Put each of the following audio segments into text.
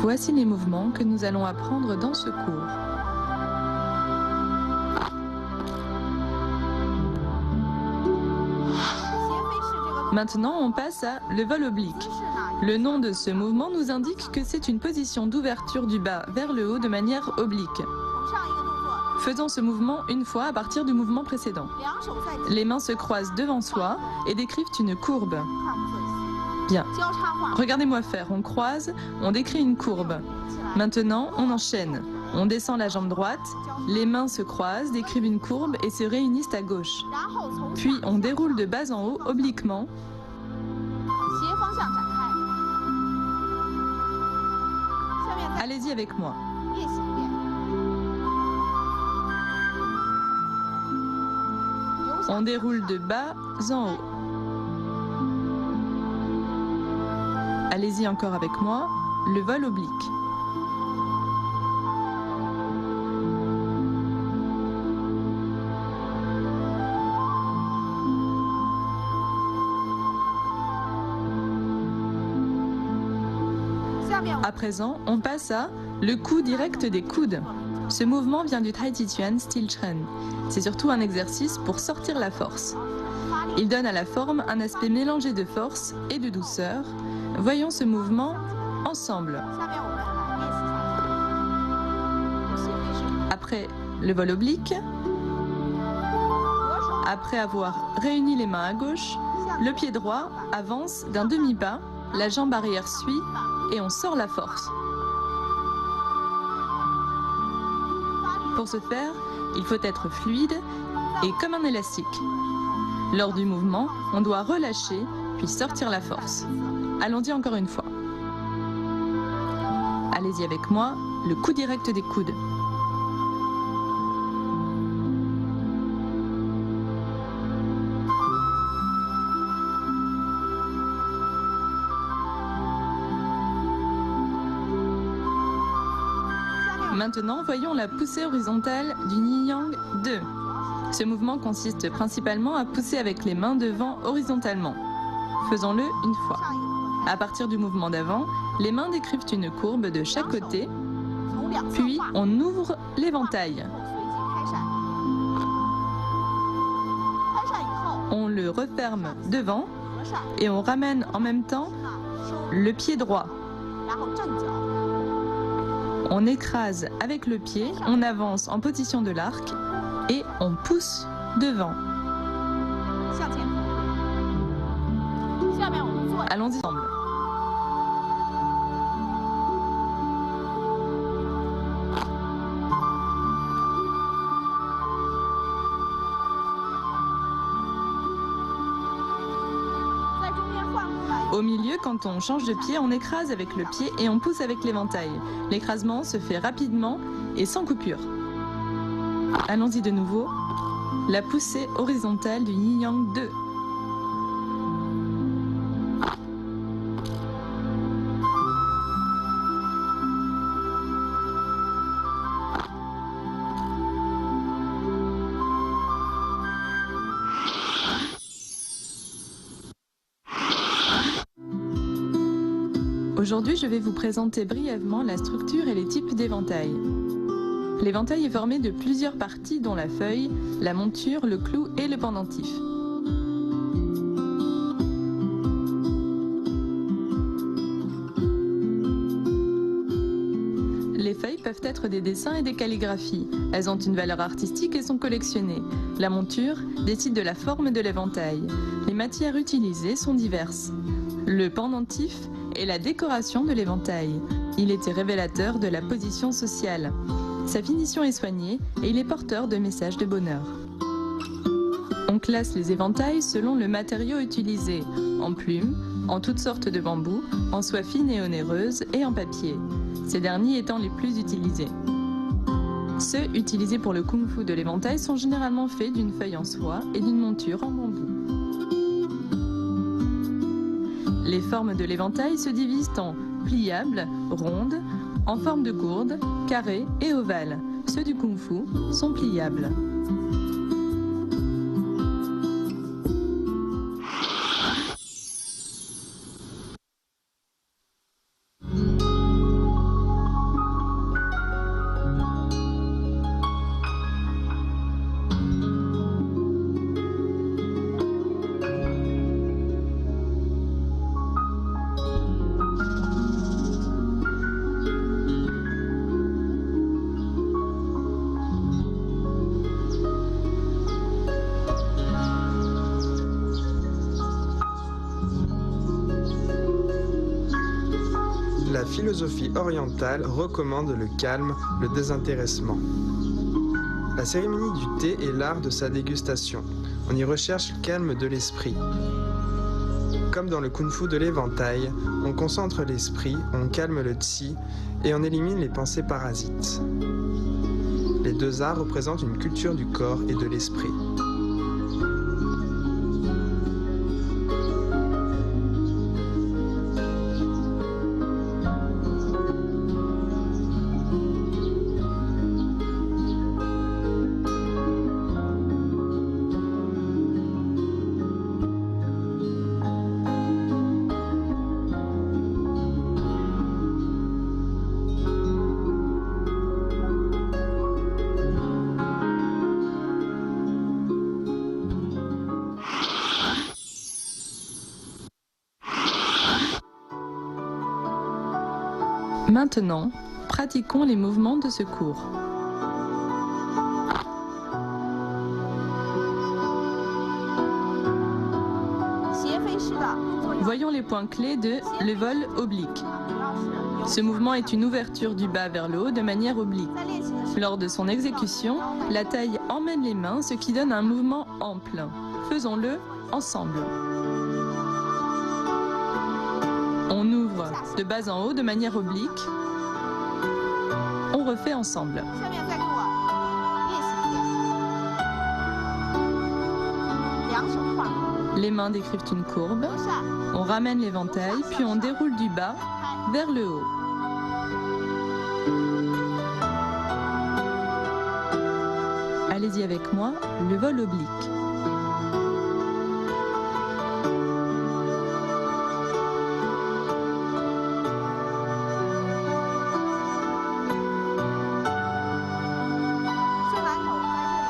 Voici les mouvements que nous allons apprendre dans ce cours. Maintenant, on passe à le vol oblique. Le nom de ce mouvement nous indique que c'est une position d'ouverture du bas vers le haut de manière oblique. Faisons ce mouvement une fois à partir du mouvement précédent. Les mains se croisent devant soi et décrivent une courbe. Bien. Regardez-moi faire. On croise, on décrit une courbe. Maintenant, on enchaîne. On descend la jambe droite, les mains se croisent, décrivent une courbe et se réunissent à gauche. Puis, on déroule de bas en haut, obliquement. Allez-y avec moi. On déroule de bas en haut. Allez-y encore avec moi, le vol oblique. À présent, on passe à le coup direct des coudes. Ce mouvement vient du Tai Chi Chuan Style Chen. C'est surtout un exercice pour sortir la force. Il donne à la forme un aspect mélangé de force et de douceur. Voyons ce mouvement ensemble. Après le vol oblique, après avoir réuni les mains à gauche, le pied droit avance d'un demi-pas, la jambe arrière suit et on sort la force. Pour ce faire, il faut être fluide et comme un élastique. Lors du mouvement, on doit relâcher puis sortir la force. Allons-y encore une fois. Allez-y avec moi, le coup direct des coudes. Maintenant, voyons la poussée horizontale du Yin Yang 2. Ce mouvement consiste principalement à pousser avec les mains devant horizontalement. Faisons-le une fois. À partir du mouvement d'avant, les mains décrivent une courbe de chaque côté, puis on ouvre l'éventail. On le referme devant et on ramène en même temps le pied droit. On écrase avec le pied, on avance en position de l'arc et on pousse devant. Allons-y ensemble. Au milieu, quand on change de pied, on écrase avec le pied et on pousse avec l'éventail. L'écrasement se fait rapidement et sans coupure. Allons-y de nouveau. La poussée horizontale du Yin Yang 2. Aujourd'hui, je vais vous présenter brièvement la structure et les types d'éventail. L'éventail est formé de plusieurs parties dont la feuille, la monture, le clou et le pendentif. Les feuilles peuvent être des dessins et des calligraphies. Elles ont une valeur artistique et sont collectionnées. La monture décide de la forme de l'éventail. Les matières utilisées sont diverses. Le pendentif est la décoration de l'éventail. Il était révélateur de la position sociale. Sa finition est soignée et il est porteur de messages de bonheur. On classe les éventails selon le matériau utilisé, en plumes, en toutes sortes de bambous, en soie fine et onéreuse et en papier, ces derniers étant les plus utilisés. Ceux utilisés pour le kung-fu de l'éventail sont généralement faits d'une feuille en soie et d'une monture en bambou. Les formes de l'éventail se divisent en pliables, rondes, en forme de gourde, carrées et ovales. Ceux du kung-fu sont pliables. philosophie orientale recommande le calme, le désintéressement. La cérémonie du thé est l'art de sa dégustation. On y recherche le calme de l'esprit. Comme dans le kung-fu de l'éventail, on concentre l'esprit, on calme le qi et on élimine les pensées parasites. Les deux arts représentent une culture du corps et de l'esprit. Maintenant, pratiquons les mouvements de ce cours. Voyons les points clés de le vol oblique. Ce mouvement est une ouverture du bas vers le haut de manière oblique. Lors de son exécution, la taille emmène les mains, ce qui donne un mouvement ample. Faisons-le ensemble. On ouvre de bas en haut de manière oblique. On refait ensemble. Les mains décrivent une courbe. On ramène l'éventail, puis on déroule du bas vers le haut. Allez-y avec moi, le vol oblique.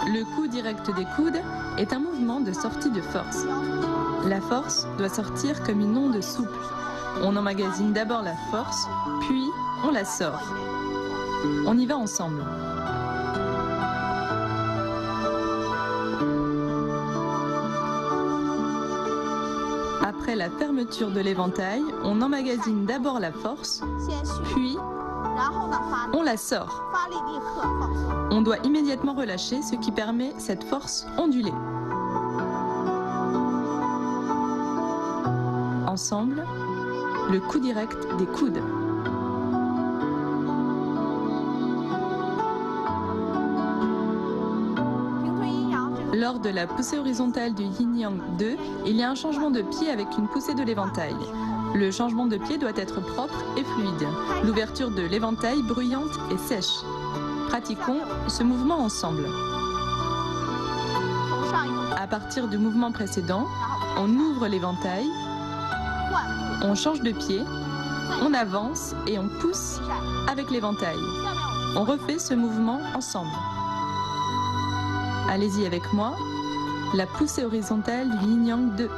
Le coup direct des coudes est un mouvement de sortie de force. La force doit sortir comme une onde souple. On emmagasine d'abord la force, puis on la sort. On y va ensemble. Après la fermeture de l'éventail, on emmagasine d'abord la force, puis on la sort. On doit immédiatement relâcher, ce qui permet cette force ondulée. Ensemble, le coup direct des coudes. Lors de la poussée horizontale du Yin-Yang 2, il y a un changement de pied avec une poussée de l'éventail. Le changement de pied doit être propre et fluide. L'ouverture de l'éventail bruyante et sèche. Pratiquons ce mouvement ensemble. À partir du mouvement précédent, on ouvre l'éventail, on change de pied, on avance et on pousse avec l'éventail. On refait ce mouvement ensemble. Allez-y avec moi, la poussée horizontale du Yin-Yang 2.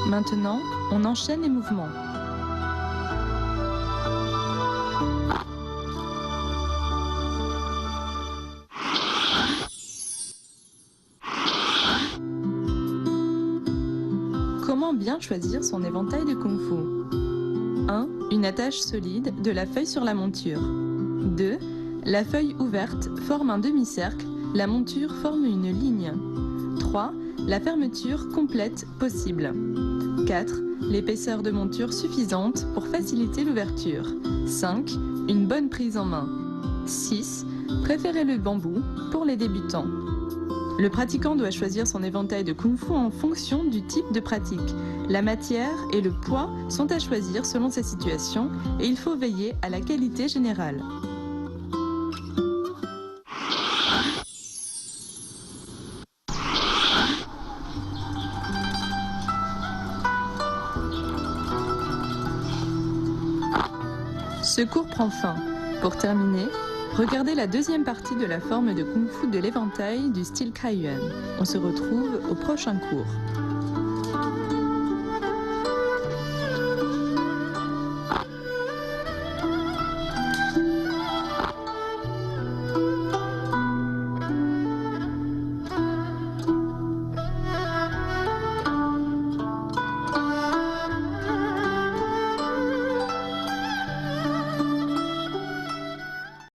Maintenant, on enchaîne les mouvements. Comment bien choisir son éventail de kung-fu? 1. Une attache solide de la feuille sur la monture. 2. La feuille ouverte forme un demi-cercle, la monture forme une ligne. 3. La fermeture complète possible. 4. L'épaisseur de monture suffisante pour faciliter l'ouverture. 5. Une bonne prise en main. 6. Préférez le bambou pour les débutants. Le pratiquant doit choisir son éventail de kung-fu en fonction du type de pratique. La matière et le poids sont à choisir selon sa situation et il faut veiller à la qualité générale. Ce cours prend fin. Pour terminer, Regardez la deuxième partie de la forme de Kung Fu de l'éventail du style Kaiyuan. On se retrouve au prochain cours.